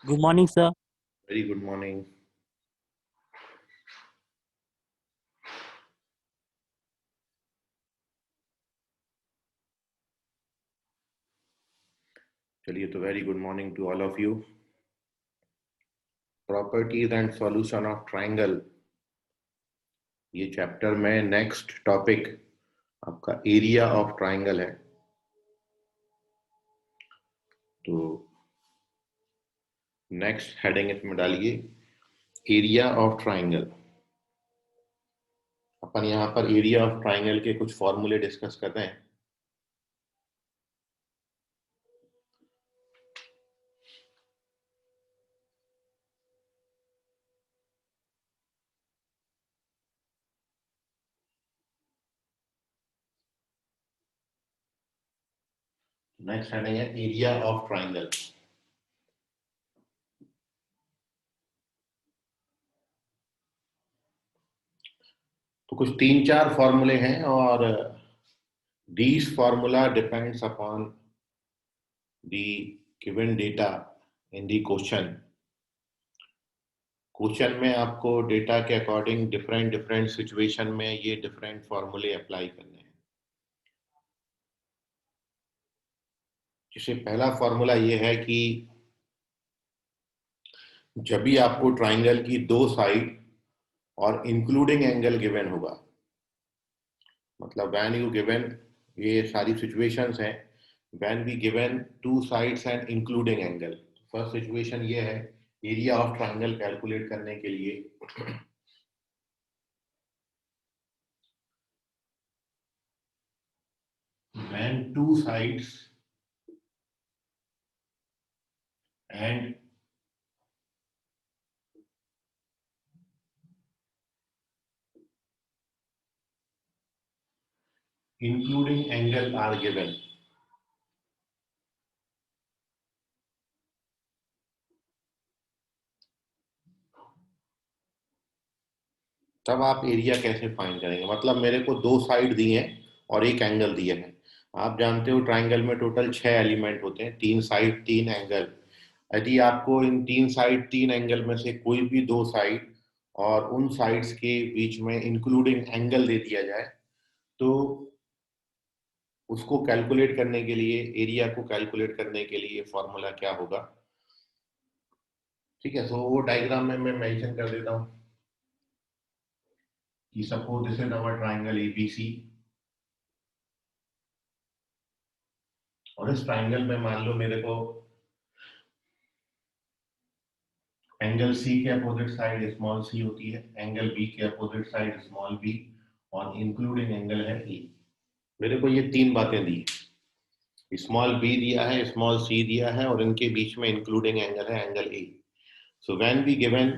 Good morning, sir. Very good morning. चलिए, तो very good morning to all of you. Properties and solution of triangle, ये chapter में next topic आपका area of triangle है। तो next heading इसमें डालिए एरिया ऑफ ट्राइंगल। अपन यहाँ पर एरिया ऑफ ट्राइंगल के कुछ फॉर्मूले डिस्कस कर रहे हैं। नेक्स्ट हेडिंग है एरिया ऑफ ट्राइंगल। तो कुछ तीन चार फॉर्मूले हैं और these formula depends upon the given data in the question। Question में आपको डेटा के अकॉर्डिंग डिफरेंट डिफरेंट सिचुएशन में ये डिफरेंट फॉर्मूले अप्लाई करने हैं। जैसे पहला फॉर्मूला ये है कि जब भी आपको ट्राइंगल की दो साइड और इंक्लूडिंग एंगल गिवन होगा, मतलब व्हेन यू गिवन, ये सारी सिचुएशंस हैं when we given two sides and including angle. First situation ये है एरिया ऑफ ट्राइंगल कैलकुलेट करने के लिए when two sides and including angle are given, तब आप एरिया कैसे फाइंड करेंगे। मतलब मेरे को दो साइड दिए हैं और एक एंगल दिए हैं। आप जानते हो ट्राइंगल में टोटल 6 एलिमेंट होते हैं, तीन साइड तीन एंगल। यदि आपको इन तीन साइड तीन एंगल में से कोई भी दो साइड और उन साइड्स के बीच में इंक्लूडिंग एंगल दे दिया जाए, तो उसको कैलकुलेट करने के लिए, एरिया को कैलकुलेट करने के लिए फॉर्मूला क्या होगा। ठीक है, तो वो डायग्राम में मैं मेंशन कर देता हूँ कि suppose this is our triangle ABC, और इस ट्राइंगल में मान लो मेरे को एंगल सी के अपोजिट साइड स्मॉल सी होती है, एंगल बी के अपोजिट साइड स्मॉल बी, और इंक्लूडिंग एंगल है ई। मेरे को ये तीन बातें दी, स्मॉल बी दिया है, स्मॉल सी दिया है, और इनके बीच में इंक्लूडिंग एंगल है angle A. So when B given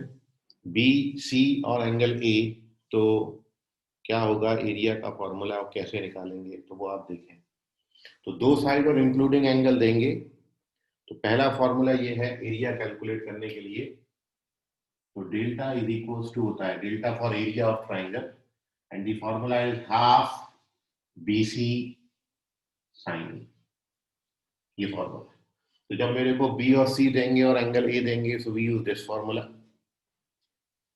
B C और एंगल ए, तो क्या होगा एरिया का फॉर्मूला आप कैसे निकालेंगे, तो वो आप देखें। तो दो साइड और इंक्लूडिंग एंगल देंगे, तो पहला फॉर्मूला ये है एरिया कैलकुलेट करने के लिए। तो डेल्टा इज इक्वल्स टू होता है delta for area of triangle, and the formula is half B C sine, ये फॉर्मूला। तो जब मेरे को बी और सी देंगे और एंगल ए देंगे, so we use this formula.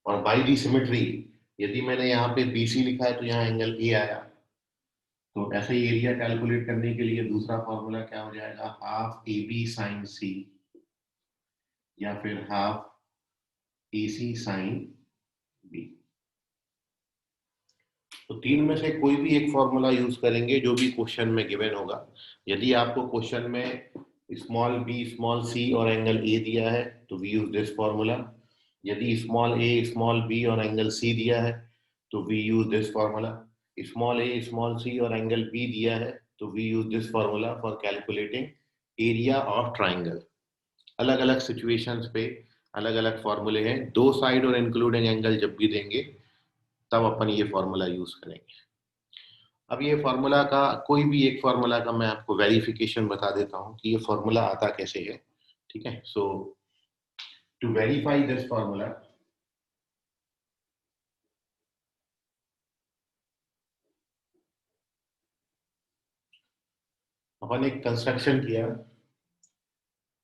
और बाई दी सिमेट्री, यदि मैंने यहाँ पे बी सी लिखा है तो यहाँ एंगल ए आया, तो ऐसे ही एरिया कैलकुलेट करने के लिए दूसरा फॉर्मूला क्या हो जाएगा, half A B sine C, या फिर half A C sine B. तो तीन में से कोई भी एक फॉर्मूला यूज करेंगे जो भी क्वेश्चन में गिवन होगा। यदि आपको क्वेश्चन में स्मॉल बी स्मॉल सी और एंगल ए दिया है, तो वी यूज दिस फॉर्मूला। यदि स्मॉल ए स्मॉल बी और एंगल सी दिया है, तो we use this formula. Small A small C और एंगल बी दिया है, तो we use this formula for calculating area of triangle. अलग अलग सिचुएशंस पे अलग अलग फॉर्मूले हैं। दो साइड और इंक्लूडिंग एंगल जब भी देंगे, तब अपन ये फॉर्मूला यूज करेंगे। अब ये फॉर्मूला का, कोई भी एक फॉर्मूला का मैं आपको वेरिफिकेशन बता देता हूँ कि ये फॉर्मूला आता कैसे है। ठीक है, सो टू वेरीफाई दिस फॉर्मूला, अपन एक कंस्ट्रक्शन किया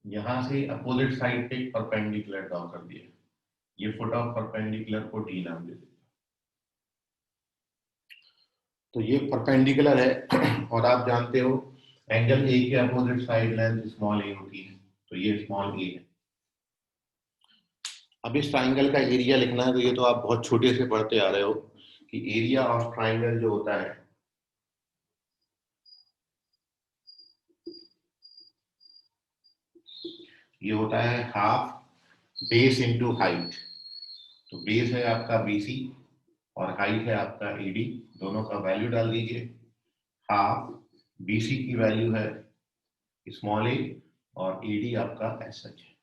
यहां से अपोजिट साइड पे एक परपेंडिकुलर ड्रॉ कर दिया, ये फुट ऑफ परपेंडिकुलर को डी नाम दे दिया। तो ये परपेंडिकुलर है और आप जानते हो एंगल ए के अपोजिट साइड लेंथ स्मॉल ए होती है, तो ये स्मॉल ए है। अब इस ट्राइंगल का एरिया लिखना है, तो ये तो आप बहुत छोटे से पढ़ते आ रहे हो कि एरिया ऑफ ट्राइंगल जो होता है ये होता है हाफ बेस इंटू हाइट। तो बेस है आपका बीसी और हाइट है आपका एडी, दोनों का वैल्यू डाल दीजिए। हाफ बीसी की वैल्यू है स्मॉल ए और एडी आपका एस एच है।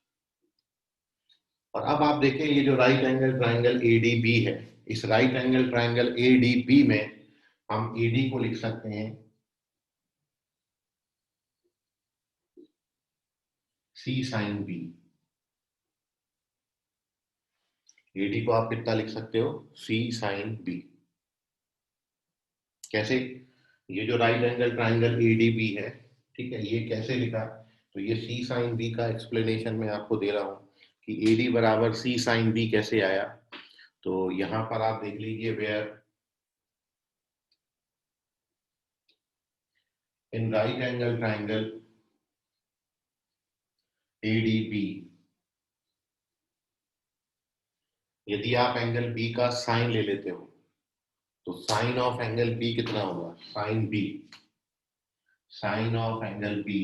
और अब आप देखें ये जो राइट एंगल ट्राइंगल एडीबी है, इस राइट एंगल ट्राइंगल एडीबी में हम एडी को लिख सकते हैं सी साइन बी। एडी को आप कितना लिख सकते हो, सी साइन बी। कैसे, ये जो राइट एंगल ट्राइंगल एडीबी है, ठीक है, ये कैसे लिखा, तो ये सी साइन बी का एक्सप्लेनेशन मैं आपको दे रहा हूं कि एडी बराबर सी साइन बी कैसे आया। तो यहां पर आप देख लीजिए where in right angle triangle ADB, यदि आप एंगल बी का साइन ले लेते हो तो साइन ऑफ एंगल बी कितना होगा, sine B, sine of angle B,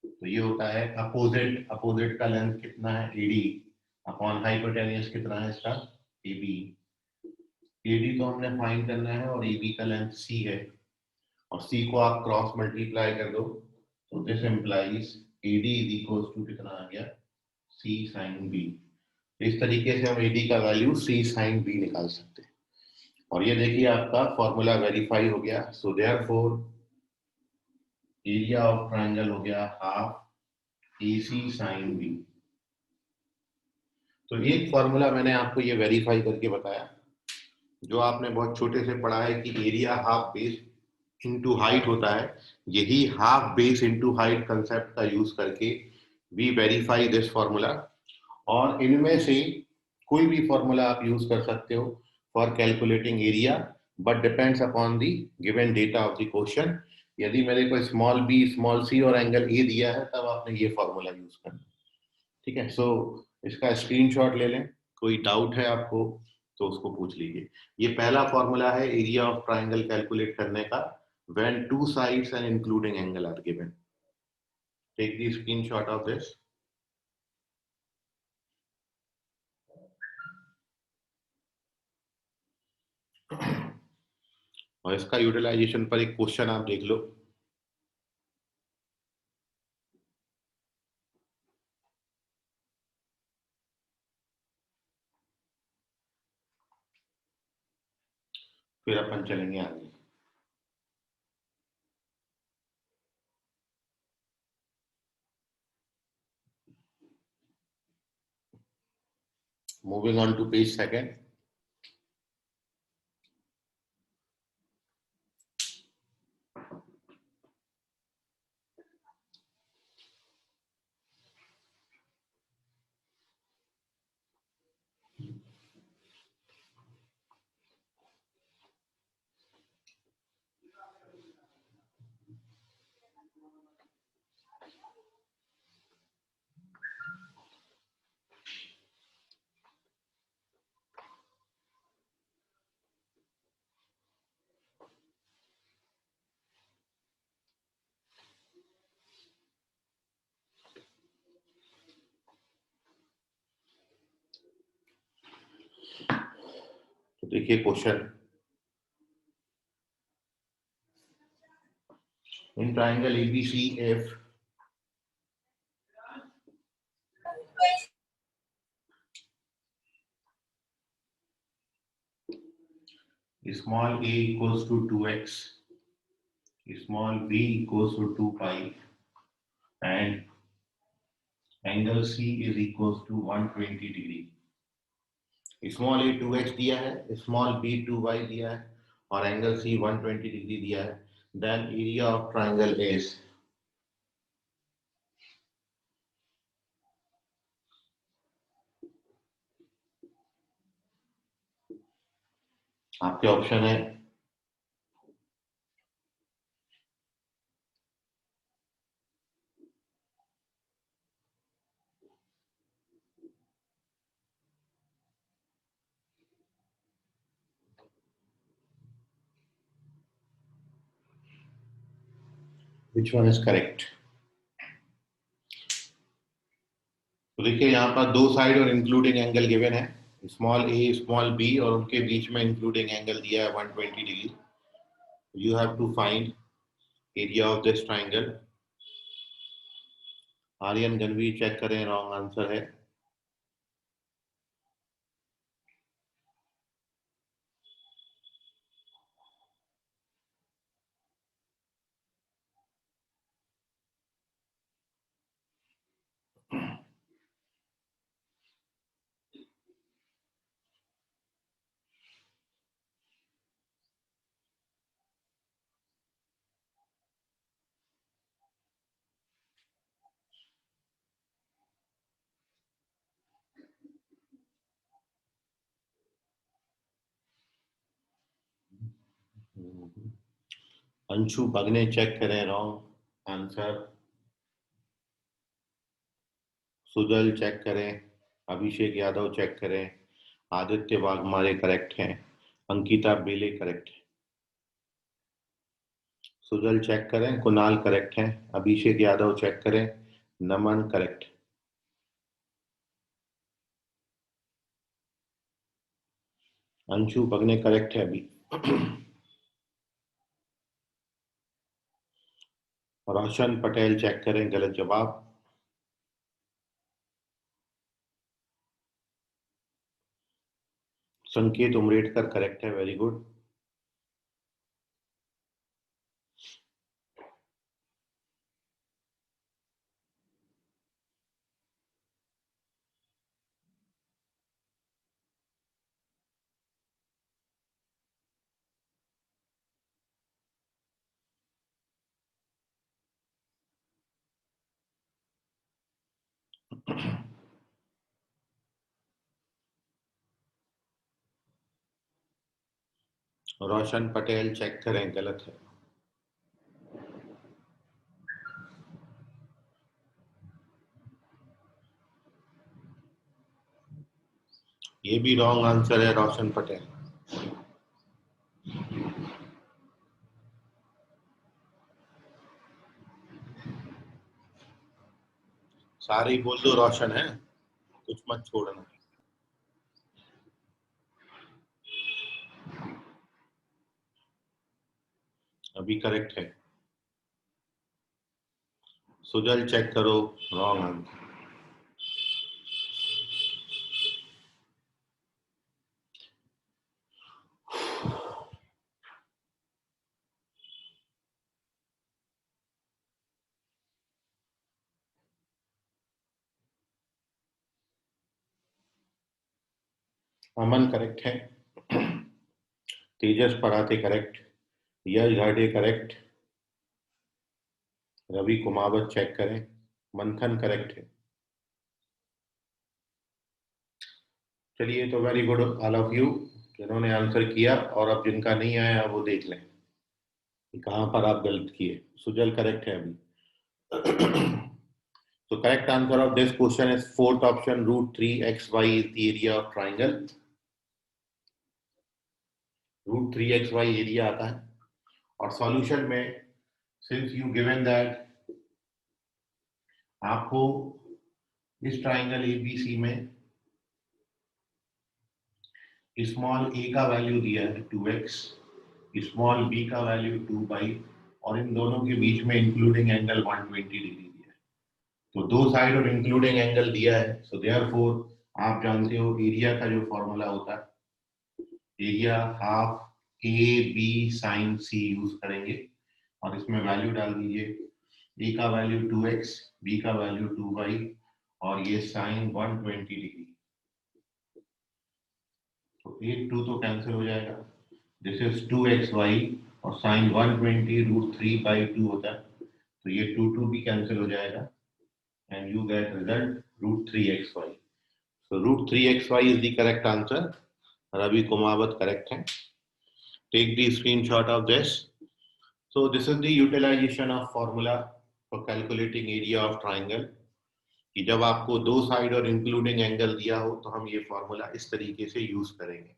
तो ये होता है अपोजिट, अपोजिट का लेंथ कितना है एडी अपॉन हाइपोटेन्यूज कितना है इसका एबी। एडी तो हमने फाइंड करना है और एबी का लेंथ सी है, और सी को आप क्रॉस मल्टीप्लाई कर दो तो this implies AD is equal to कितना आ गया, सी साइन बी। इस तरीके से हम एडी का वैल्यू सी साइन बी निकाल सकते हैं। और ये देखिए आपका फॉर्मूला वेरीफाई हो गया। So therefore area of triangle हो गया half A C sine B. तो एक फॉर्मूला मैंने आपको ये वेरीफाई करके बताया, जो आपने बहुत छोटे से पढ़ा है कि area half base into height होता है। यही half base into height concept का यूज करके वी वेरीफाई दिस फॉर्मूला। और इनमें से कोई भी फॉर्मूला आप यूज कर सकते हो for calculating area, but depends upon the given data of the question. यदि मेरे को स्मॉल बी स्मॉल सी और एंगल ए दिया है तब आपने ये फॉर्मूला यूज करना, ठीक है। सो इसका स्क्रीनशॉट ले लें, कोई डाउट है आपको तो उसको पूछ लीजिए। ये पहला फॉर्मूला है एरिया ऑफ ट्राइंगल कैलकुलेट करने का, when two sides and including angle are given. Take the screenshot of this. और इसका यूटिलाइजेशन पर एक क्वेश्चन आप देख लो। फिर अपन चलेंगे आगे। Moving on to page second. तो देखिए question, in triangle ABC if small a equals to 2x, small b equals to 2 pi, and angle C is equals to 120 degree। Small A 2x दिया है, स्मॉल बी 2y दिया है और angle सी 120 degree दिया है, then area of triangle is आपके option है which one is correct. तो देखिए यहाँ पर दो साइड और इंक्लूडिंग एंगल गिवन है, स्मॉल ए स्मॉल बी, और उनके बीच में इंक्लूडिंग एंगल दिया है 120 degree. You have to find area of this triangle. Aryan Ganvir check करें, रॉन्ग आंसर है। अंशु भगने चेक करें, रॉन्ग आंसर। सुजल चेक करें, अभिषेक यादव चेक करें, आदित्य वाघमारे करेक्ट हैं, अंकिता बेले करेक्ट है। सुजल चेक करें, कुणाल करेक्ट है, अभिषेक यादव चेक करें, नमन करेक्ट। अंशु भगने करेक्ट है अभी। रोशन पटेल चेक करें, गलत जवाब। संकेत उमरेडकर करेक्ट है, वेरी गुड। रोशन पटेल चेक करें, गलत है। ये भी रॉन्ग आंसर है, रोशन पटेल। सारे ही बोल दो रोशन है, कुछ मत छोड़ना। अभी करेक्ट है। सुजल चेक करो, रॉन्ग आंसर। अमन करेक्ट है, तेजस पराते करेक्ट, यश घाटे करेक्ट, रवि कुमावत चेक करें, मंथन करेक्ट है। चलिए, तो very good all of you जिन्होंने आंसर किया, और अब जिनका नहीं आया वो देख लें कि कहां पर आप गलत किए। सुजल करेक्ट है अभी। So correct answer of this question is fourth option, root 3xy is the area of triangle. Root 3xy area आता है, और सॉल्यूशन में since you given that आपको इस ट्राइंगल एबीसी में स्मॉल ए का वैल्यू दिया है 2x, स्मॉल बी का वैल्यू 2y, और इन दोनों के बीच में इंक्लूडिंग एंगल 120 डिग्री दिया है। तो दो साइड और इंक्लूडिंग एंगल दिया है, सो देयरफॉर आप जानते हो एरिया का जो फॉर्मूला होता है, area half A B sine C use करेंगे, और इसमें वैल्यू डाल दीजिए। ए का वैल्यू 2x, बी का वैल्यू 2y, और ये साइन 120 डिग्री। तो 8 2 तो कैंसिल हो जाएगा, दिस इज 2xy, और साइन 120 रूट 3/2 होता है, तो ये 2 2 भी कैंसिल हो जाएगा, and you get result root 3xy। So root 3xy is the correct answer. Ravi Kumawat correct है। take the screenshot of this. So this is the utilization of formula for calculating area of triangle. कि जब आपको दो side और including angle दिया हो तो हम ये फॉर्मूला इस तरीके से यूज करेंगे.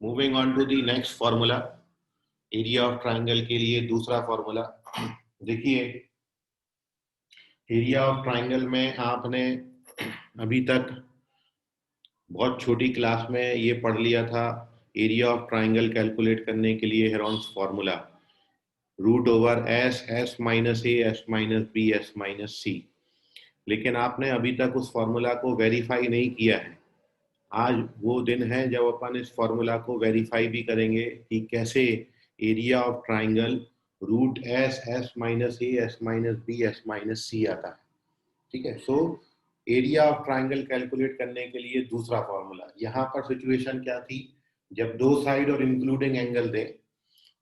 Moving on to the next formula, area of triangle के लिए दूसरा फॉर्मूला. देखिए एरिया ऑफ ट्रायंगल में आपने अभी तक बहुत छोटी क्लास में ये पढ़ लिया था. एरिया ऑफ ट्रायंगल कैलकुलेट करने के लिए Heron's formula root over S, S minus A, S minus B, S minus C. लेकिन आपने अभी तक उस फॉर्मूला को वेरीफाई नहीं किया है. आज वो दिन है जब अपन इस फॉर्मूला को वेरीफाई भी करेंगे कि कैसे area of triangle root S, S minus A, S minus B, S minus C आता है. ठीक है. So area of triangle calculate करने के लिए दूसरा फॉर्मूला. यहाँ पर सिचुएशन क्या थी, जब दो साइड और इंक्लूडिंग एंगल दे,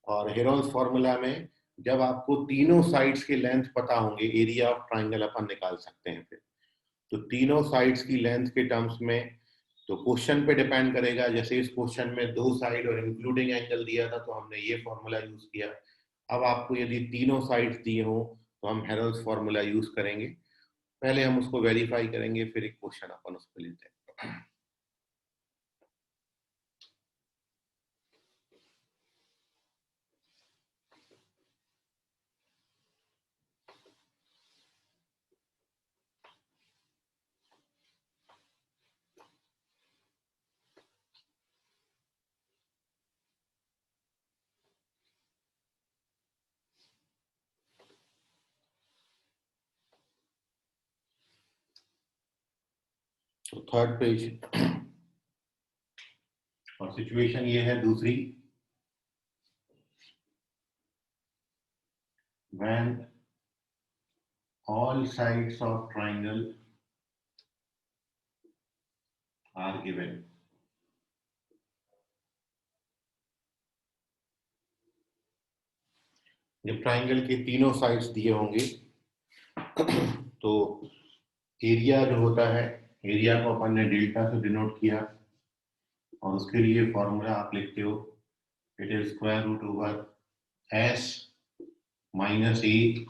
और हेरॉन्स फॉर्मूला में जब आपको तीनों साइड्स के लेंथ पता होंगे एरिया ऑफ ट्रायंगल अपन निकाल सकते हैं. फिर तो तीनों साइड्स की लेंथ के टर्म्स में तो क्वेश्चन पे डिपेंड करेगा. जैसे इस क्वेश्चन में दो साइड और इंक्लूडिंग एंगल दिया था तो हमने ये फॉर्मूला यूज किया. अब आपको यदि तीनों साइड्स दिए हो तो हम हेरॉन्स फॉर्मूला यूज करेंगे. पहले हम उसको वेरीफाई करेंगे, फिर एक क्वेश्चन अपन उस पर लेते हैं. तो थर्ड पेज और सिचुएशन ये है दूसरी. when all sides of triangle are given. जब ट्राइंगल के तीनों साइड्स दिए होंगे तो एरिया जो होता है, एरिया को अपन ने डेल्टा से डिनोट किया और उसके लिए फॉर्मूला आप लिखते हो it is square root over S minus A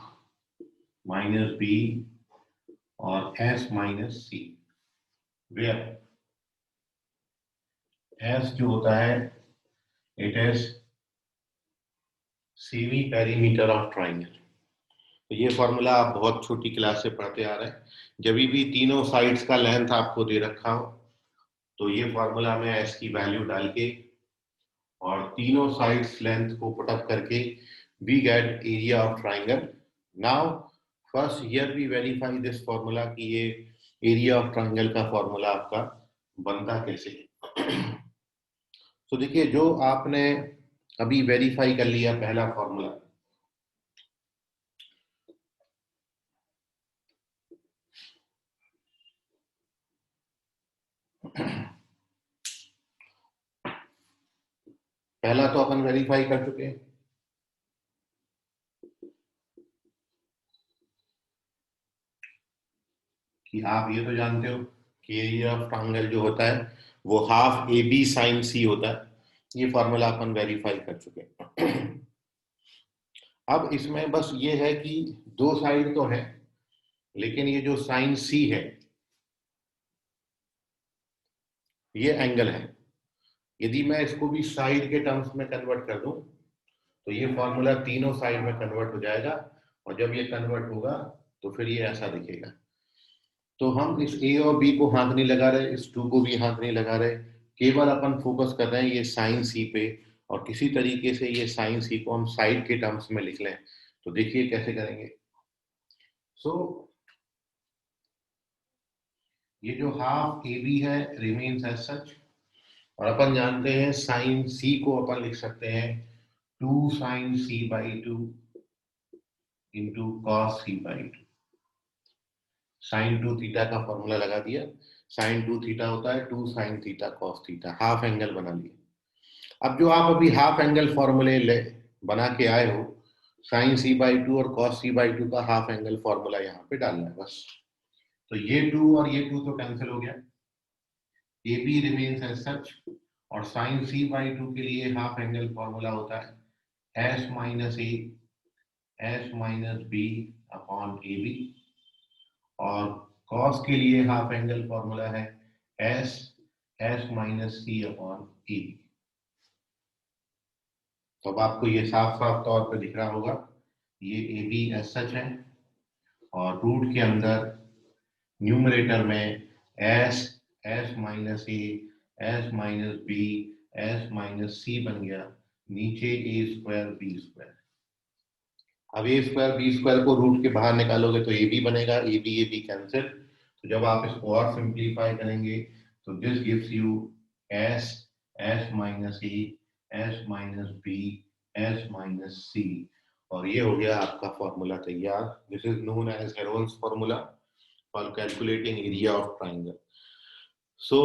minus B और S minus C, where S जो होता है it is semi perimeter of triangle. तो ये फॉर्मूला आप बहुत छोटी क्लास से पढ़ते आ रहे हैं. जब भी तीनों साइड्स का लेंथ आपको दे रखा हो तो ये फॉर्मूला में एस की वैल्यू डाल के और तीनों साइड्स लेंथ को पुट अप करके we get area of triangle. Now first here we verify this formula कि ये एरिया ऑफ ट्राइंगल का फॉर्मूला आपका बनता कैसे है. तो देखिए जो आपने अभी वेरीफाई कर लिया पहला फॉर्मूला, पहला तो अपन वेरीफाई कर चुके हैं कि आप ये तो जानते हो कि एरिया ऑफ ट्रायंगल जो होता है वो half A B sine C होता है. ये फॉर्मूला अपन वेरीफाई कर चुके हैं. अब इसमें बस ये है कि दो साइड तो है लेकिन ये जो साइन सी है ये एंगल है. यदि मैं इसको भी साइड के टर्म्स में कन्वर्ट कर दूं तो ये फॉर्मूला तीनों साइड में कन्वर्ट हो जाएगा और जब ये कन्वर्ट होगा तो फिर ये ऐसा दिखेगा. तो हम इस ए और बी को हाथ नहीं लगा रहे, इस टू को भी हाथ नहीं लगा रहे, केवल अपन फोकस कर रहे हैं ये साइन सी पे और किसी तरीके से ये साइन सी को हम साइड के टर्म्स में लिख लें. तो देखिए कैसे करेंगे. सो ये जो हाफ ए बी है रिमेन्स एज सच और अपन जानते हैं साइन सी को अपन लिख सकते हैं 2 sine C by 2 into cos C by 2. Sine 2 theta का फॉर्मूला लगा दिया. साइन 2 थीटा होता है 2 sine theta cos theta, half angle बना लिया. अब जो आप अभी हाफ एंगल फॉर्मूले बना के आए हो साइन सी बाई 2 और कॉस सी बाई 2 का हाफ एंगल फॉर्मूला यहाँ पे डालना है बस. तो ये 2 और ये 2 तो कैंसिल हो गया. A B remains as such और साइन सी बाई टू के लिए हाफ एंगल फॉर्मूला होता है S minus A S minus B upon A B, और कॉस के लिए हाफ एंगल फॉर्मूला है S S minus C upon E B. तो अब आपको ये साफ साफ तौर पे दिख रहा होगा, ये ए बी एस सच है और रूट के अंदर न्यूमरेटर में S S minus A S minus B S minus C बन गया, नीचे ए स्क्वायर बी स्क्वायर। अब ए स्क्वायर बी स्क्वायर को रूट के बाहर निकालोगे तो ए बी बनेगा, ए बी कैंसिल। तो जब आप इसको और सिंप्लीफाई करेंगे तो this gives you S S minus A S minus B S minus C, और ये हो गया आपका फॉर्मूला तैयार। This is known as Heron's formula for calculating area of triangle. So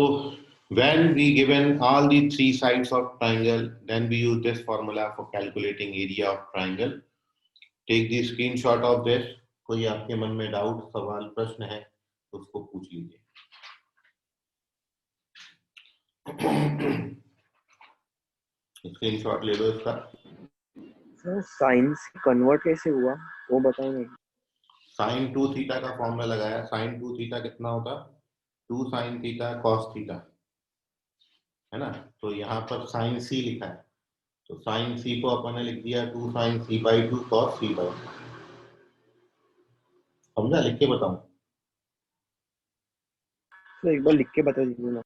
when we given all the three sides of triangle, then we use this formula for calculating area of triangle. Take the screenshot of this. कोई आपके मन में doubt सवाल प्रश्न है तो उसको पूछ लीजिए। स्क्रीनशॉट ले लो इसका। सर साइन से कन्वर्ट कैसे हुआ वो बताएंगे? साइन टू थीटा का फॉर्मूला लगाया, साइन टू थीटा कितना होता, two sine theta cos theta, है ना। तो यहाँ पर साइन सी लिखा है, तो साइन सी को अपन ने लिख दिया two sine C by two cos C by, समझा, लिख के बताऊं। तो एक बार लिख के बता दीजिए ना।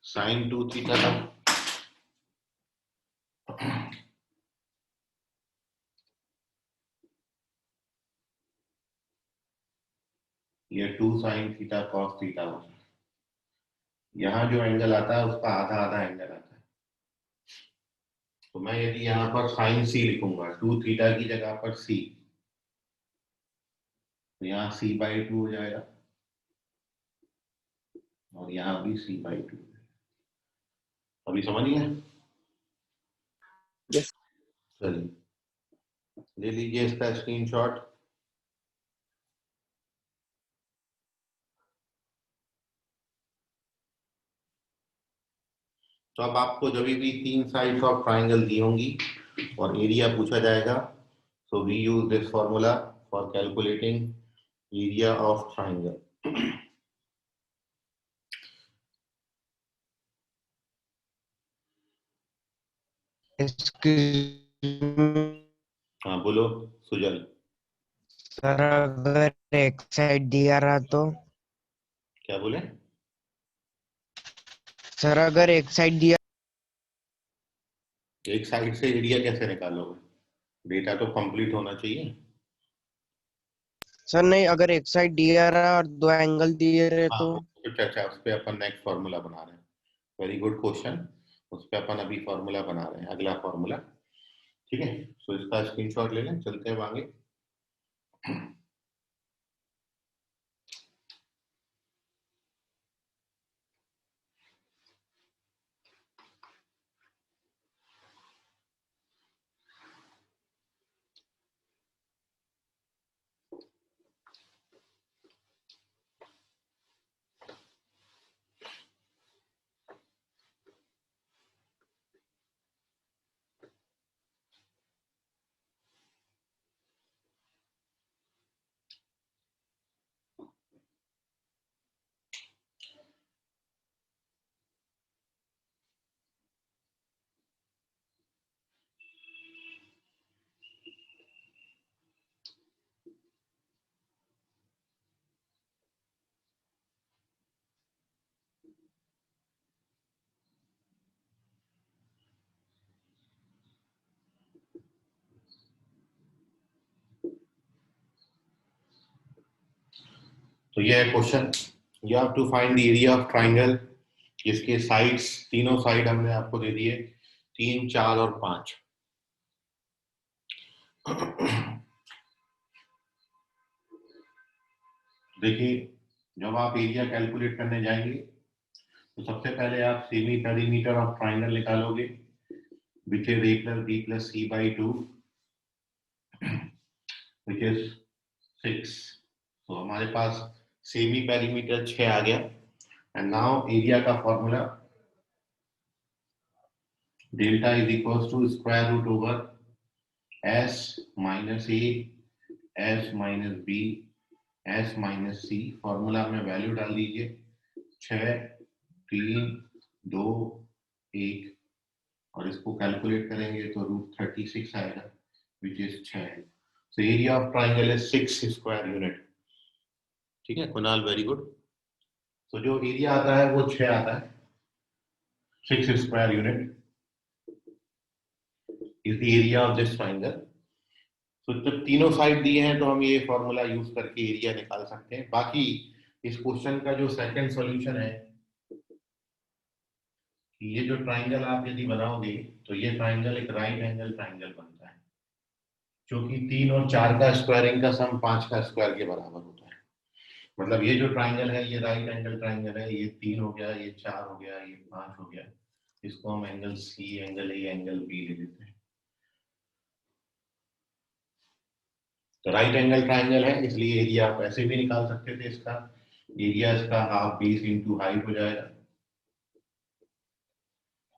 साइन टू थीटा का ये two sine theta cos theta होता है। यहाँ जो एंगल आता है उसका आधा आधा एंगल आता है। तो मैं यदि यहाँ पर साइन सी लिखूंगा, टू थीटा की जगह पर सी, तो यहाँ सी बाई टू हो जाएगा और यहाँ भी सी बाई टू। अभी समझ गए? यस। चलिए ले लीजिए इसका स्क्रीनशॉट। तो अब आपको जब भी तीन साइड्स ऑफ ट्राइंगल दी होंगी और एरिया पूछा जाएगा, so we use this formula for calculating area of triangle. हाँ बोलो सुजल। सर अगर एक साइड दिया रहा तो? क्या बोले? सर अगर एक साइड दिया, एक साइड से एरिया कैसे निकालोगे? डेटा तो कंप्लीट होना चाहिए। सर नहीं, अगर एक साइड दिया रहा और दो एंगल दिए रहे हाँ तो? अच्छा अच्छा, उस पर अपन नेक्स्ट फॉर्मूला बना रहे हैं। वेरी गुड क्वेश्चन, उस पर अपन अभी फॉर्मूला बना रहे हैं, अगला फॉर्मूला। ठीक है, सो इसका स्क्रीनशॉट ले लें, चलते हैं आगे। तो ये है question, you have to find the area of triangle जिसके साइड्स, तीनों साइड हमने आपको दे दिए, 3, 4 और 5। देखिए जब आप एरिया कैलकुलेट करने जाएंगे तो सबसे पहले आप सेमी पेरीमीटर ऑफ ट्राइंगल निकालोगे, which is a plus b plus c by 2 which is 6। तो हमारे पास सेमी पेरीमीटर 6 आ गया। एंड नाउ एरिया का formula delta is equal to square root over S minus A S minus B S minus C. Formula में value डाल दीजिए 6 3 2 1 और इसको कैलकुलेट करेंगे तो √36 आएगा which is 6। So area of triangle is 6 square unit. ठीक है कुणाल, वेरी गुड। तो जो एरिया आता है वो 6 आता है, 6 square unit is the area of this triangle. तो जब तीनों साइड दिए हैं तो हम ये फॉर्मूला यूज करके एरिया निकाल सकते हैं। बाकी इस क्वेश्चन का जो सेकंड सॉल्यूशन है, ये जो ट्राइंगल आप यदि बनाओगे तो ये ट्राइंगल एक राइट एंगल ट्राइंगल बनता है, क्योंकि 3 और 4 का स्क्वायरिंग का सम 5 का स्क्वायर के बराबर होता है। मतलब ये जो ट्राइंगल है ये राइट एंगल ट्राइंगल है, ये 3 हो गया, ये 4 हो गया, ये 5 हो गया, इसको हम angle C, angle A, angle B ले लेते हैं। तो राइट एंगल ट्राइंगल है इसलिए एरिया आप ऐसे भी निकाल सकते थे। इसका एरिया इसका हाफ बेस इंटू हाइट हो जाएगा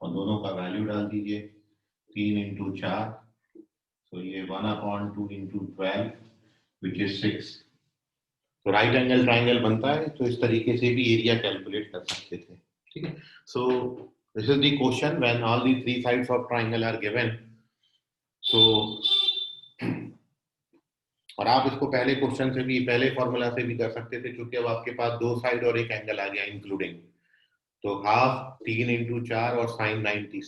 और दोनों का वैल्यू डाल दीजिए 3 इंटू 4, तो ये 1/2 इंटू 12 विच इज 6। तो राइट एंगल ट्राइंगल बनता है, तो इस तरीके से भी एरिया कैलकुलेट कर सकते थे। ठीक है, so this is the question when all the 3 sides of triangle are given. So और आप इसको पहले क्वेश्चन से भी, पहले फॉर्मूला से भी कर सकते थे, क्योंकि अब आपके पास 2 साइड और एक एंगल आ गया इंक्लूडिंग। तो हाफ 3 इंटू 4 और साइन 90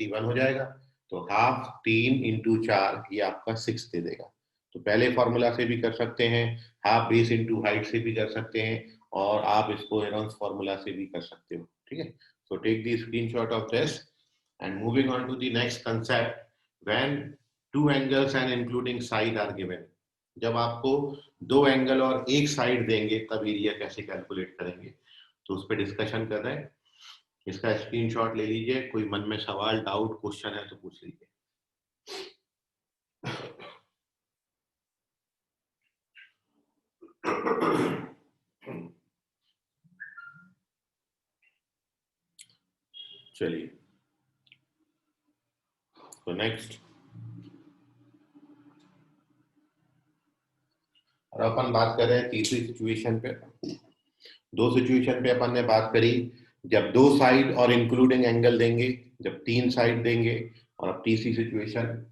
1 हो जाएगा। तो हाफ 3 इंटू 4 ये आपका 6 दे देगा। तो पहले फॉर्मूला से भी कर सकते हैं, हाफ बेस इंटू हाइट से भी कर सकते हैं, और आप इसको हेरोन्स फॉर्मूला से भी कर सकते हो। ठीक है, so take the screenshot of this and moving on to the next concept, when 2 angles and including side are given. जब आपको 2 एंगल और एक साइड देंगे तब एरिया कैसे कैलकुलेट करेंगे, तो उस पर डिस्कशन कर रहे हैं। इसका स्क्रीनशॉट ले लीजिए, कोई मन में सवाल, डाउट, क्वेश्चन है तो पूछ लीजिए। चलिए, तो नेक्स्ट और अपन बात कर रहे हैं तीसरी सिचुएशन पे। 2 सिचुएशन पे अपन ने बात करी, जब 2 साइड और इंक्लूडिंग एंगल देंगे, जब 3 साइड देंगे, और अब तीसरी situation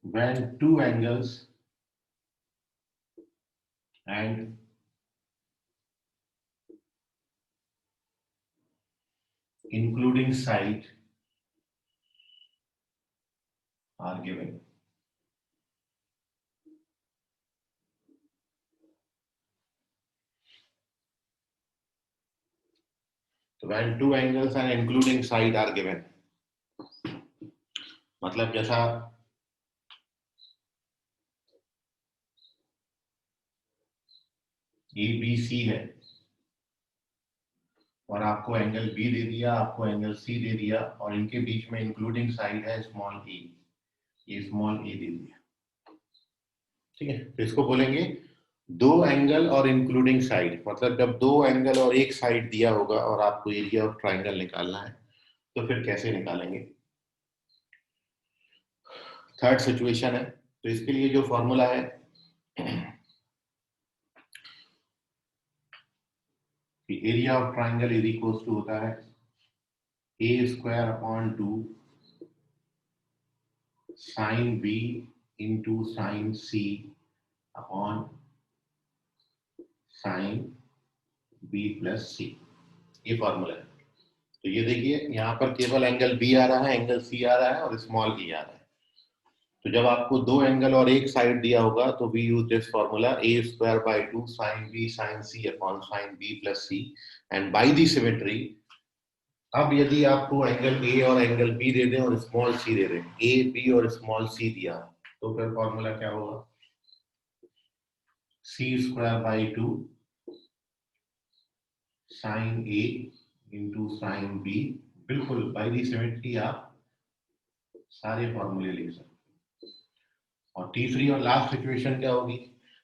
when 2 angles and including side are given. So when 2 angles and including side are given, मतलब जैसा ABC है और आपको एंगल B दे दिया, आपको एंगल C दे दिया, और इनके बीच में इंक्लूडिंग साइड है स्मॉल a, ये स्मॉल a दे दिया। ठीक है, तो इसको बोलेंगे 2 एंगल और इंक्लूडिंग साइड। मतलब जब 2 एंगल और एक साइड दिया होगा और आपको एरिया ऑफ ट्राइंगल निकालना है, तो फिर कैसे निकालेंगे। थर्ड सिचुएशन है, तो इसके लिए जो फॉर्मूला है कि area of triangle is equal to होता है a² / 2 sin b into sin c upon sin b plus c। ये फॉर्मूला है। तो ये देखिए यहाँ पर केवल एंगल b आ रहा है, एंगल c आ रहा है और स्मॉल e आ रहा है। तो जब आपको 2 एंगल और एक साइड दिया होगा तो we use this formula a² / 2 sin b sin c upon sin b plus c, and by the symmetry अब यदि आपको एंगल ए और एंगल बी दे दें और स्मॉल सी दे दें, ए बी और स्मॉल सी दिया, तो फिर फॉर्मूला क्या होगा? c²/2 sine A into sine B. बिल्कुल बाई दी सिमेट्री आप सारे फॉर्मूले लिख सकते हैं। और तीसरी और लास्ट सिचुएशन क्या होगी?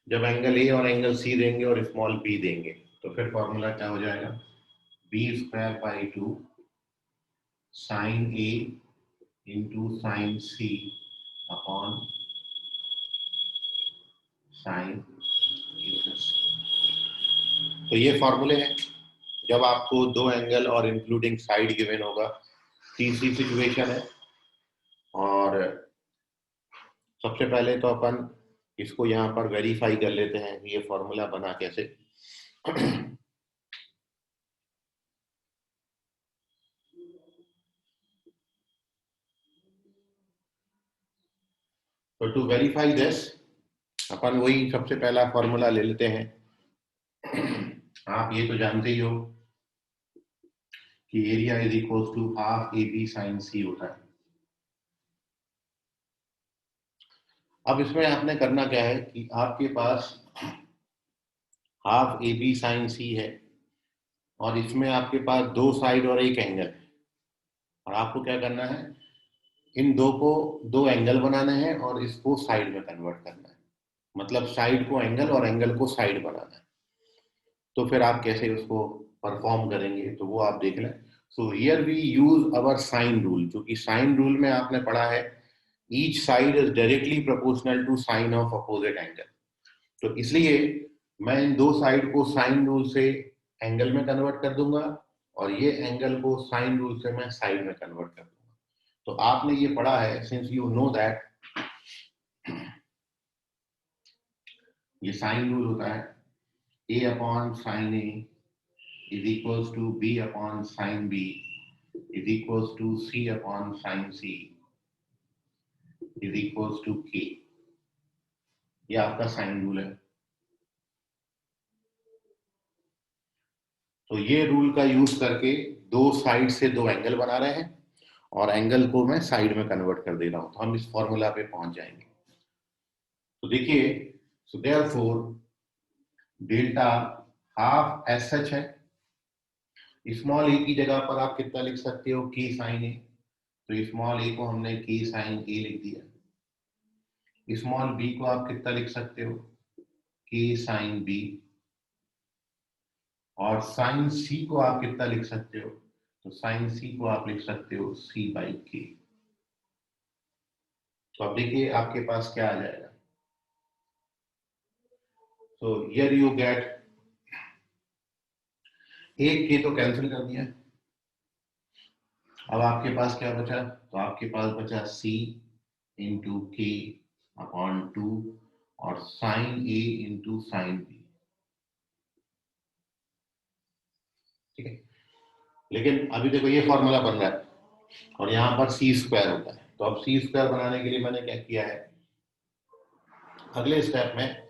जब एंगल ए और एंगल सी देंगे और स्मॉल बी देंगे, तो फिर फॉर्मूला क्या हो जाएगा? b²/2 sign A into sign C upon sine A plus. तो ये फॉर्मूले हैं जब आपको दो एंगल और इंक्लूडिंग साइड गिवन होगा। तीसरी सिचुएशन है, और सबसे पहले तो अपन इसको यहाँ पर वेरीफाई कर लेते हैं ये फॉर्मूला बना कैसे। तो टू वेरीफाई दिस अपन वही सबसे पहला फॉर्मूला ले लेते हैं। आप ये तो जानते ही हो कि area is equal to half A B sine C होता है। अब इसमें आपने करना क्या है कि आपके पास हाफ ए बी साइन सी है, और इसमें आपके पास दो साइड और एक एंगल है, और आपको क्या करना है, इन दो को दो एंगल बनाने हैं और इसको साइड में कन्वर्ट करना है। मतलब साइड को एंगल और एंगल को साइड बनाना है। तो फिर आप कैसे उसको परफॉर्म करेंगे तो वो आप देख लें। So here we use our sine rule. क्योंकि साइन रूल में आपने पढ़ा है each side is directly proportional to sine of opposite angle. तो इसलिए मैं इन दो साइड को साइन रूल से एंगल में कन्वर्ट कर दूंगा, और ये एंगल को साइन रूल से मैं साइड में कन्वर्ट कर दूंगा। तो आपने ये पढ़ा है, सिंस यू नो दैट ये साइन रूल होता है a upon sine A is equals to b upon sine b is equals to c upon sine c is equals to k। ये आपका साइन रूल है। तो ये रूल का use करके दो साइड से दो एंगल बना रहे हैं, और एंगल को मैं साइड में कन्वर्ट कर दे रहा हूं। तो हम इस फॉर्मूला पे पहुंच जाएंगे। तो देखिए, so therefore delta half S H है। स्मॉल ए की जगह पर आप कितना लिख सकते हो? के साइन ए। तो स्मॉल ए को हमने के साइन ए लिख दिया। स्मॉल बी को आप कितना लिख सकते हो? के साइन बी। और साइन सी को आप कितना लिख सकते हो? तो साइन सी को आप लिख सकते हो c/k। तो अब देखिए आपके पास क्या आ जाएगा। तो हियर यू गेट, एक के तो कैंसिल कर दिया। अब आपके पास क्या बचा? तो आपके पास बचा c इंटू के अपॉन 2 और sign A into sine B. ठीक है, लेकिन अभी देखो ये फॉर्मूला बन रहा है और यहाँ पर c² होता है। तो अब c² बनाने के लिए मैंने क्या किया है, अगले स्टेप में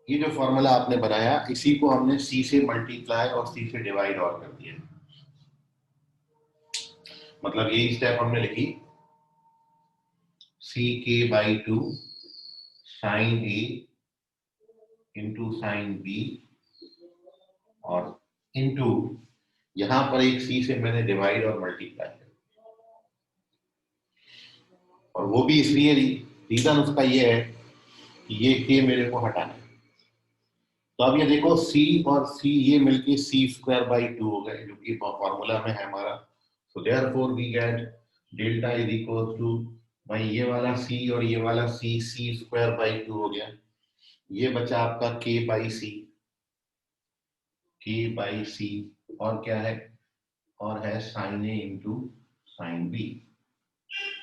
ये जो फॉर्मूला आपने बनाया इसी को हमने c से मल्टीप्लाई और c से डिवाइड और कर दिया। मतलब यही स्टेप हमने लिखी, ck/2 sign A into sine B और इंटू यहां पर एक c से मैंने डिवाइड और मल्टीप्लाई कर, और वो भी इसलिए रीजन उसका ये है कि ये k मेरे को हटाना है। तो अब ये देखो c और c ये मिलके c²/2 हो गए, जो कि फॉर्मूला में है हमारा। So therefore we get delta is equal to, भाई ये वाला c और ये वाला c c²/2 हो गया। ये बचा आपका k/c, k/c, और क्या है, और है sign A into sine B,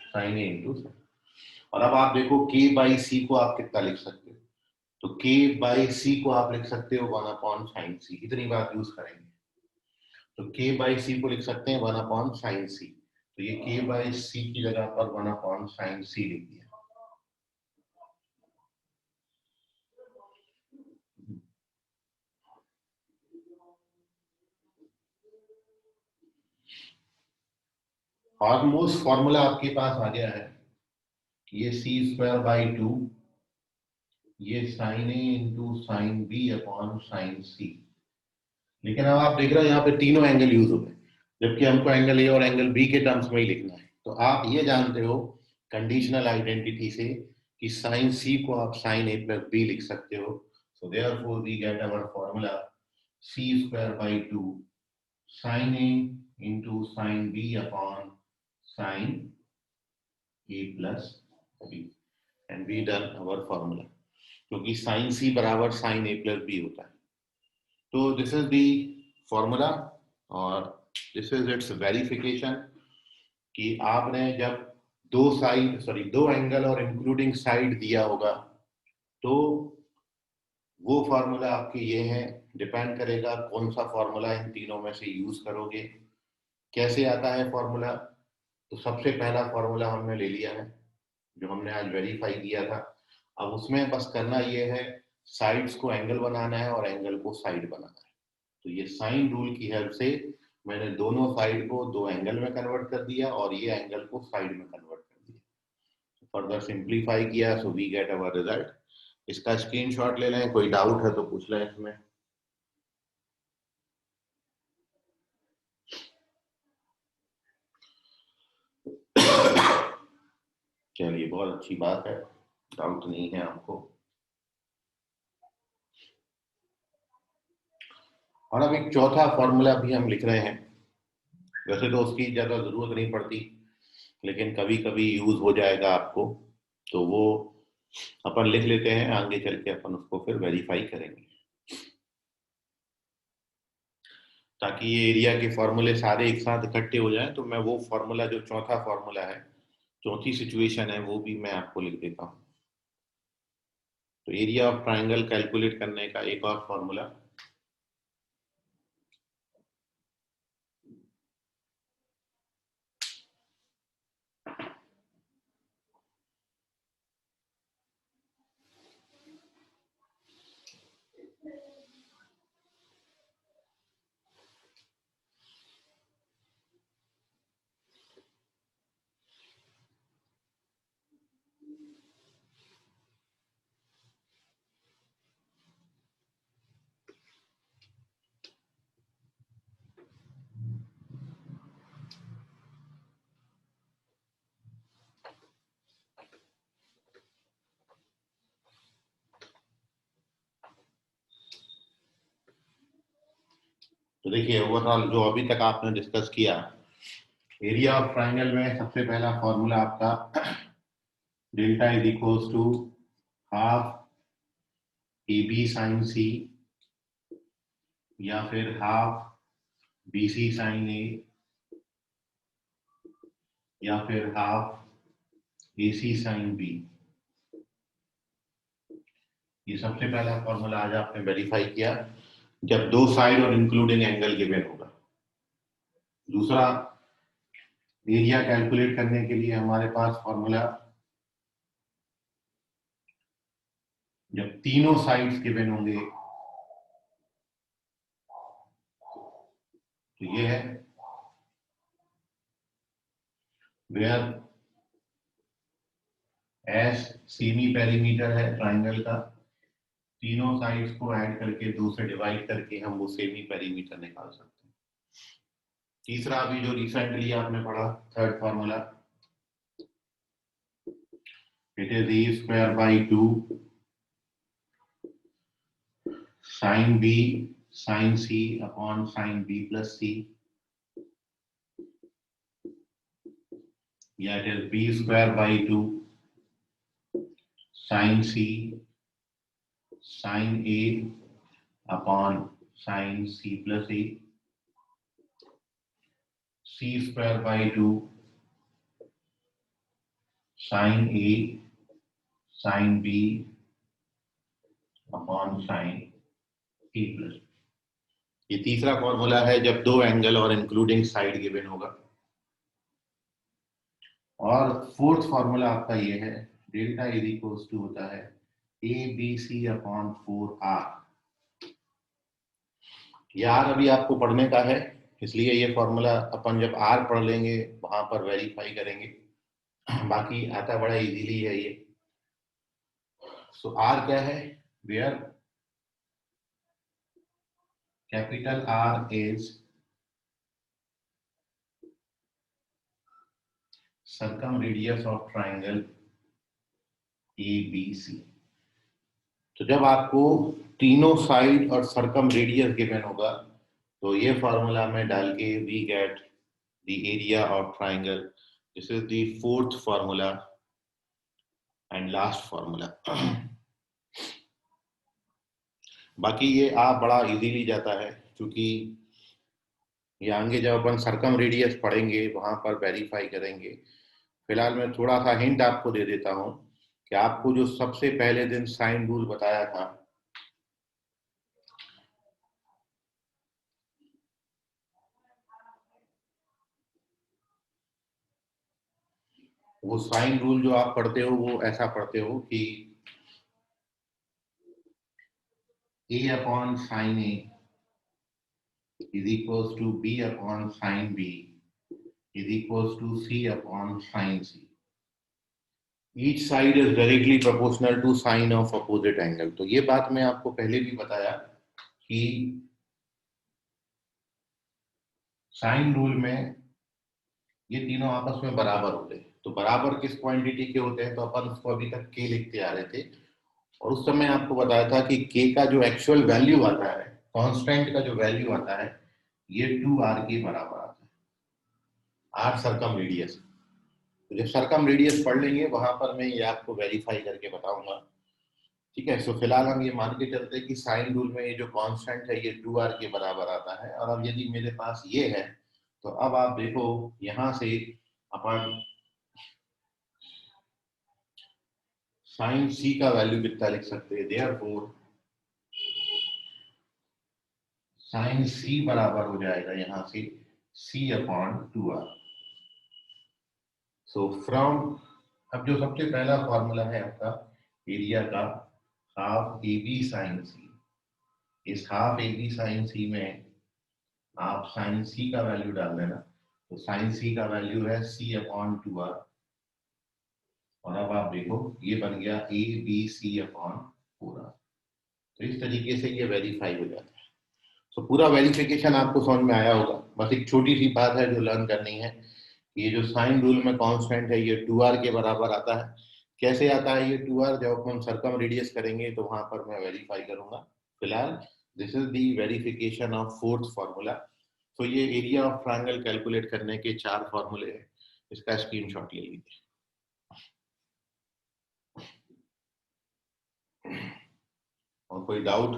sign A into. और अब आप देखो k/c को आप कितना लिख सकते हो? तो k/c को आप लिख सकते हो 1/sin c। इतनी बात यूज करेंगे तो k/c को लिख सकते हैं 1/sin c। तो ये k/c की जगह पर 1/sin c लिख दिया। ऑलमोस्ट फॉर्मूला आपके पास आ गया है, ये c²/2 ये sin A into sine B upon sine C. लेकिन अब आप देख रहे हो यहाँ पे तीनों एंगल यूज हो गए, जबकि हमको एंगल ए और एंगल बी के टर्म्स में ही लिखना है। तो आप ये जानते हो कंडीशनल आइडेंटिटी से कि साइन सी को आप साइन ए प्लस बी लिख सकते हो। So therefore we get our formula c²/2 sine A into sine B upon sine A plus B, and we done our formula, क्योंकि साइन सी बराबर sine A plus B होता है। तो this is the formula और this is its verification कि आपने जब दो एंगल और इंक्लूडिंग साइड दिया होगा तो वो फॉर्मूला आपके ये हैं। डिपेंड करेगा कौन सा फॉर्मूला इन तीनों में से यूज करोगे। कैसे आता है फॉर्मूला? तो सबसे पहला फॉर्मूला हमने ले लिया है जो हमने आज वेरीफाई किया था। अब उसमें बस करना ये है, साइड्स को एंगल बनाना है और एंगल को साइड बनाना है। तो ये साइन रूल की हेल्प से मैंने दोनों साइड को दो एंगल में कन्वर्ट कर दिया और ये एंगल को साइड में कन्वर्ट कर दिया, फर्दर सिंप्लीफाई किया, so we get our result. इसका स्क्रीनशॉट ले लें, कोई डाउट है तो पूछ लें इसमें। चलिए, बहुत अच्छी बात है, डाउट नहीं है आपको। और अब एक चौथा फॉर्मूला भी हम लिख रहे हैं। वैसे तो उसकी ज्यादा जरूरत नहीं पड़ती, लेकिन कभी कभी यूज हो जाएगा आपको, तो वो अपन लिख लेते हैं, आगे चल के अपन उसको फिर वेरीफाई करेंगे। ताकि ये एरिया के फॉर्मूले सारे एक साथ इकट्ठे हो जाएं, तो मैं वो फॉर्मूला जो चौथा फॉर्मूला है, चौथी सिचुएशन है, वो भी मैं आपको लिख देता हूं। तो एरिया ऑफ ट्राइंगल कैलकुलेट करने का एक और फॉर्मूला, तो देखिए ओवरऑल जो अभी तक आपने डिस्कस किया, एरिया ऑफ ट्राइंगल में सबसे पहला फॉर्मूला आपका delta is equals to half A B sine C या फिर half B C sine A या फिर half A C sine B. ये सबसे पहला फॉर्मूला आज आपने वेरीफाई किया जब दो साइड और इंक्लूडिंग एंगल गिवन होगा। दूसरा, एरिया कैलकुलेट करने के लिए हमारे पास फॉर्मूला जब तीनों साइड्स गिवन होंगे, तो ये है वेयर एस सेमी पेरीमीटर है ट्राइंगल का, तीनों साइड्स को ऐड करके 2 से डिवाइड करके हम वो सेमी पेरीमीटर निकाल सकते हैं। तीसरा, अभी जो रिसेंटली आपने पढ़ा, third formula, it is e²/2 sine B sine C upon sine B plus C, या it is b²/2 sine C sine A upon sine C plus A, c²/2 sine A sine B upon sine A plus. ये तीसरा formula है जब दो angle और including side given होगा। और fourth formula आपका ये है, डेल्टा इज इक्वल्स टू होता है A B C upon 4r। यार अभी आपको पढ़ने का है, इसलिए ये फॉर्मूला अपन जब आर पढ़ लेंगे वहां पर वेरीफाई करेंगे, बाकी आता बड़ा इजीली है ये। सो आर क्या है, where capital R is circumradius of triangle ABC। तो जब आपको तीनों साइड और सर्कम रेडियस गिवन होगा तो ये फॉर्मूला में डाल के we get the area of triangle. This is the fourth formula and last formula. बाकी ये आप बड़ा इजीली जाता है, क्योंकि ये आगे जब अपन सर्कम रेडियस पढ़ेंगे वहां पर वेरीफाई करेंगे। फिलहाल मैं थोड़ा सा हिंट आपको दे देता हूं कि आपको जो सबसे पहले दिन साइन रूल बताया था, वो साइन रूल जो आप पढ़ते हो वो ऐसा पढ़ते हो कि a upon sin a is equals to b upon sin b is equals to c upon sin c। Each side is directly proportional to sine of opposite angle। तो ये बात मैं आपको पहले भी बताया कि साइन रूल में ये तीनों आपस में बराबर होते हैं। तो बराबर किस क्वांटिटी के होते हैं, तो अपन उसको अभी तक k लिखते आ रहे थे, और उस समय आपको बताया था कि k का जो एक्चुअल वैल्यू आता है, कांस्टेंट का जो वैल्यू आता है, ये 2r के बराबर आता है, r सर्कम रेडियस। तो जब सर्कम रेडियस पढ़ लेंगे वहां पर मैं ये आपको वेरीफाई करके बताऊंगा, ठीक है। सो फिलहाल हम ये मान के चलते हैं कि साइन रूल में ये जो कांस्टेंट है ये 2r के बराबर आता है। और अब यदि मेरे पास ये है तो अब आप देखो यहां से अपन साइन c का वैल्यू कितना लिख सकते हैं। देयरफॉर साइन c बराबर हो जाएगा यहाँ से c upon 2r। So from, अब जो सबसे पहला फॉर्मूला है आपका एरिया का, हाफ ए बी साइन सी। इस हाफ ए बी साइन सी में आप साइन सी का वैल्यू डाल देना, तो साइन सी का वैल्यू है c अपॉन 2r। और अब आप देखो ये बन गया A B C upon 4r। तो इस तरीके से ये वेरीफाई हो जाता है। तो पूरा वेरिफिकेशन आपको समझ में आया होगा। बस एक छोटी सी बात है जो लर्न करनी है, ये जो साइन रूल में कांस्टेंट है ये 2r के बराबर आता है। कैसे आता है ये 2r, जब हम सर्कम रेडियस करेंगे तो वहां पर मैं वेरीफाई करूंगा। फिलहाल this is the verification of fourth formula. तो ये एरिया ऑफ ट्रायंगल कैलकुलेट करने के 4 फॉर्मूले हैं, इसका स्क्रीनशॉट ले लीजिए। और कोई डाउट,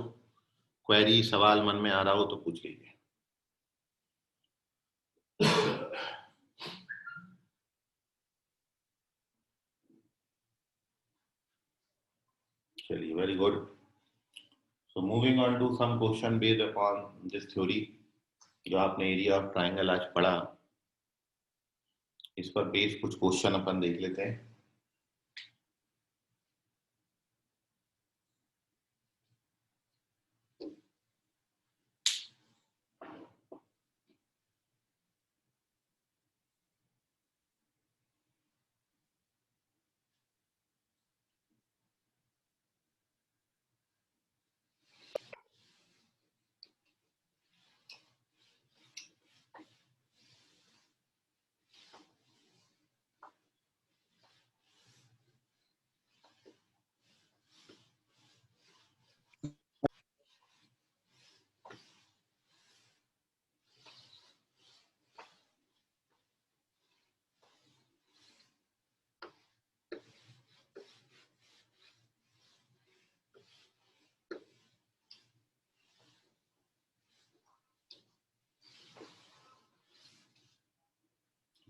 क्वेरी, सवाल मन में आ रहा हो तो पूछ लीजिए। चलिए, very good. So moving on to some question based upon this theory, जो आपने एरिया ऑफ ट्रायंगल आज पढ़ा, इस पर बेस कुछ क्वेश्चन अपन देख लेते हैं।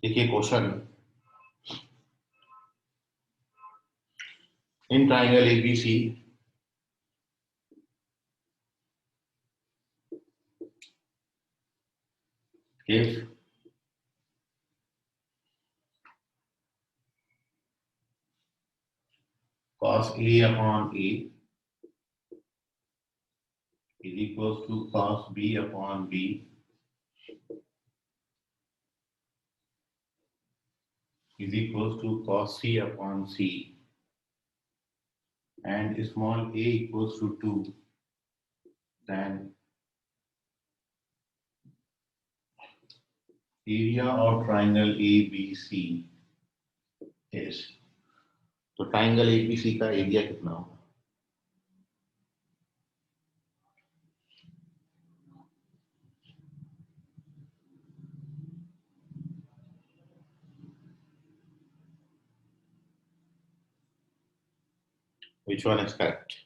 देखिए question, in triangle ABC if cos a upon a is equals to cos b upon b is equals to cos C upon C, and small a equals to 2, then area of triangle ABC is, तो triangle ABC का area कितना होगा? Which one is correct?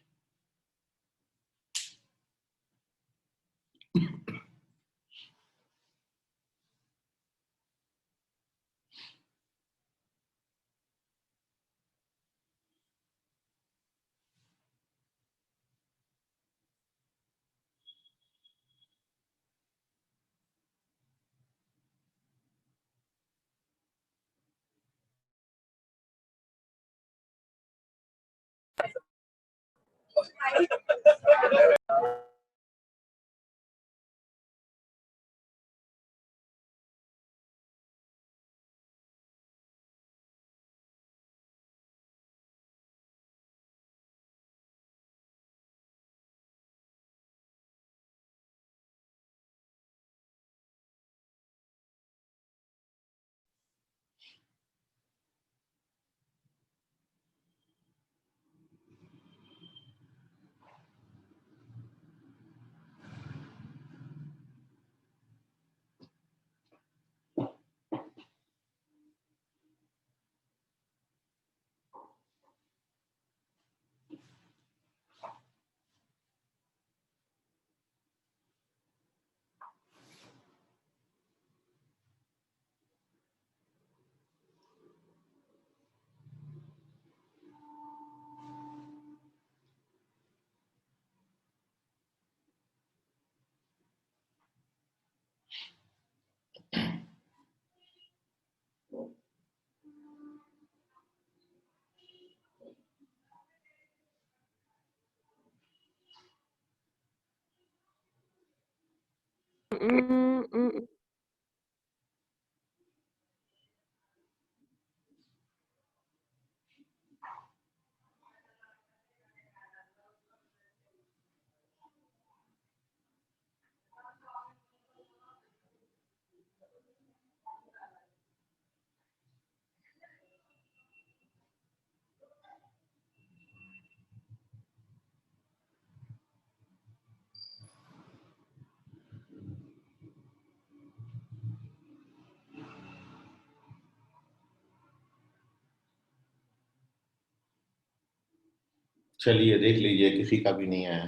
चलिए देख लीजिए, किसी का भी नहीं आया।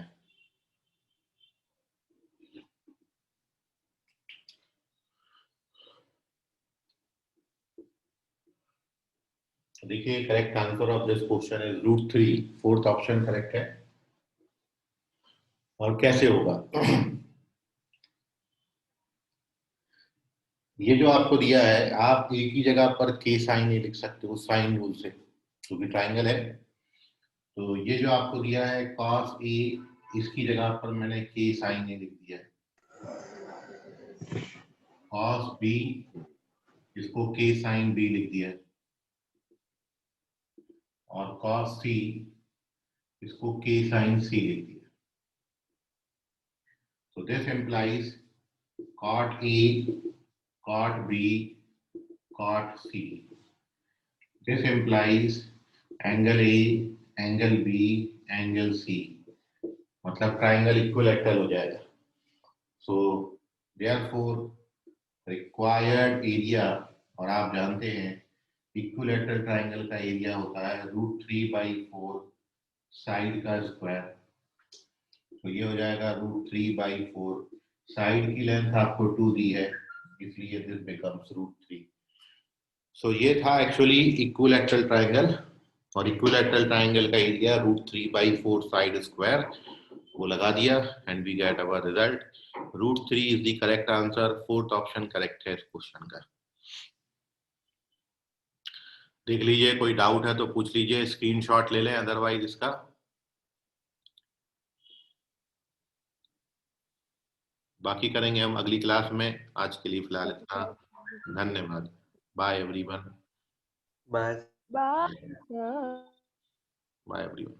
देखिए, correct answer of this question is √3। Fourth option correct है। और कैसे होगा? ये जो आपको दिया है, आप एक ही जगह पर के साइन नहीं लिख सकते हो साइन रूल से, क्योंकि ट्राइंगल है। तो ये जो आपको दिया है cos A, इसकी जगह पर मैंने के साइन ए लिख दिया है। cos B, इसको के साइन B लिख दिया है। और cos C, इसको के साइन C लिख दिया। So this implies cot A, cot B, cot C. This implies angle A, angle B, angle C. मतलब ट्राइंगल इक्विलैटरल हो जाएगा। सो देयरफॉर रिक्वायर्ड एरिया, और आप जानते हैं इक्विलैटरल ट्राइंगल का एरिया होता है √3/4 साइड का स्क्वायर। तो ये हो जाएगा √3/4। साइड की लेंथ आपको 2 दी है, इसलिए दिस बिकम्स √3। सो ये था एक्चुअली इक्विलैटरल ट्राइंगल, और इक्विलैटरल ट्राइंगल का एरिया √3/4 साइड स्क्वायर, वो लगा दिया and we get our result. √3 is the correct answer. Fourth option correct है इस क्वेश्चन का। देख लीजिए, कोई डाउट है तो पूछ लीजिए, स्क्रीनशॉट ले लें, अदरवाइज इसका बाकी करेंगे हम अगली क्लास में। आज के लिए फिलहाल इतना। धन्यवाद। Bye everyone. Bye Bye. Yeah. Bye everyone.